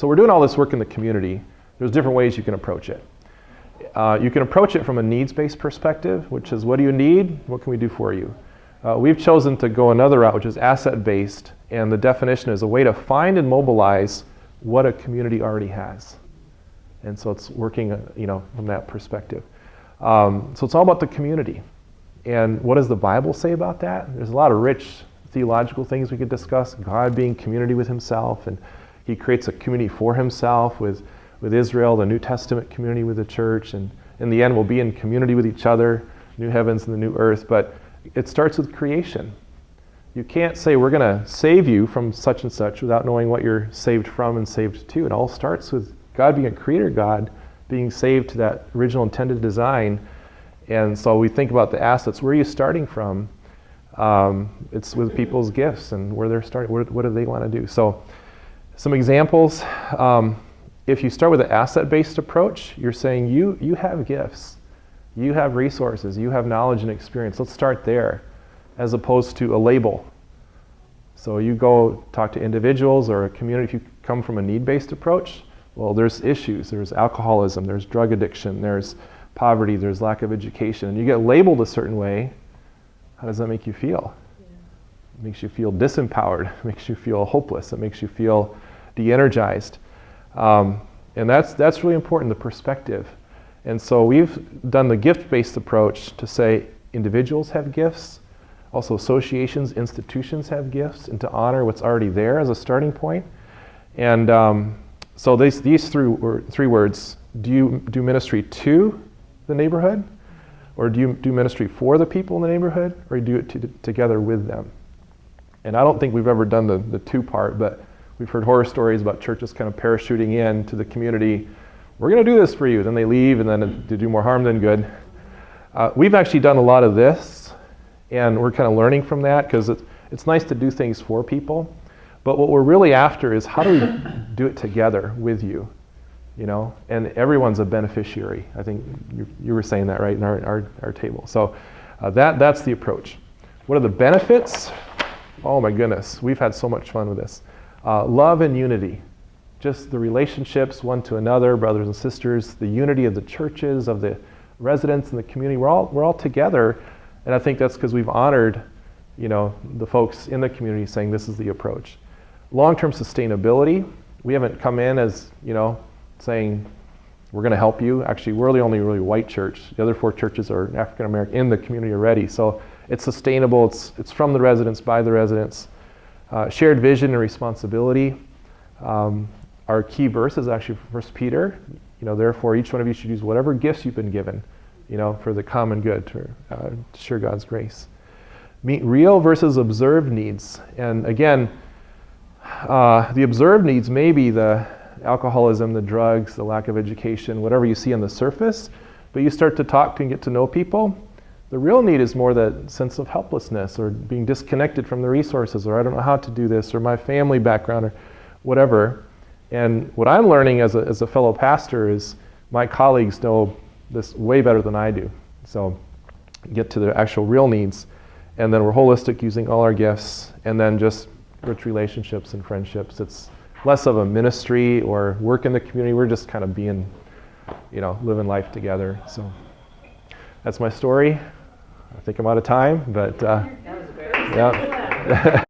So we're doing all this work in the community. There's different ways you can approach it. You can approach it from a needs-based perspective, which is, what do you need? What can we do for you? We've chosen to go another route, which is asset-based, and the definition is a way to find and mobilize what a community already has. And so it's working, from that perspective. So it's all about the community. And what does the Bible say about that? There's a lot of rich theological things we could discuss. God being community with himself, and he creates a community for himself with Israel, the New Testament community with the church, and in the end we'll be in community with each other, new heavens and the new earth. But it starts with creation. You can't say we're going to save you from such and such without knowing what you're saved from and saved to. It all starts with God being a creator God, being saved to that original intended design. And so we think about the assets. Where are you starting from? It's with people's gifts and where they're starting. What do they want to do? So some examples. If you start with an asset-based approach, you're saying you have gifts. You have resources. You have knowledge and experience. Let's start there, as opposed to a label. So you go talk to individuals or a community. If you come from a need-based approach, well, there's issues. There's alcoholism. There's drug addiction. There's poverty. There's lack of education. And you get labeled a certain way. How does that make you feel? Yeah. It makes you feel disempowered. It makes you feel hopeless. It makes you feel de-energized. And that's really important, the perspective. And so we've done the gift-based approach to say individuals have gifts, also associations, institutions have gifts, and to honor what's already there as a starting point. And so these three words: do you do ministry to the neighborhood, or do you do ministry for the people in the neighborhood, or do you do it together with them? And I don't think we've ever done the two part, but we've heard horror stories about churches kind of parachuting in to the community. We're going to do this for you. Then they leave, and then to do more harm than good. We've actually done a lot of this, and we're kind of learning from that, because it's nice to do things for people. But what we're really after is, how do we do it together with you? And everyone's a beneficiary. I think you were saying that, right, in our table. So that's the approach. What are the benefits? Oh my goodness, we've had so much fun with this. Love and unity. Just the relationships one to another, brothers and sisters, the unity of the churches, of the residents in the community. We're all together, and I think that's because we've honored, the folks in the community saying this is the approach. Long-term sustainability. We haven't come in as, saying we're going to help you. Actually, we're the only really white church. The other 4 churches are African American in the community already. So it's sustainable. It's from the residents, by the residents. Shared vision and responsibility. Our key verse is actually 1 Peter. Therefore, each one of you should use whatever gifts you've been given, for the common good, to share God's grace. Meet real versus observed needs. And again, the observed needs may be the alcoholism, the drugs, the lack of education, whatever you see on the surface, but you start to talk to and get to know people. The real need is more that sense of helplessness, or being disconnected from the resources, or I don't know how to do this, or my family background, or whatever. And what I'm learning as a fellow pastor is my colleagues know this way better than I do. So get to the actual real needs, and then we're holistic, using all our gifts, and then just rich relationships and friendships. It's less of a ministry or work in the community. We're just kind of being, living life together. So that's my story. I think I'm out of time, but that was great. yeah.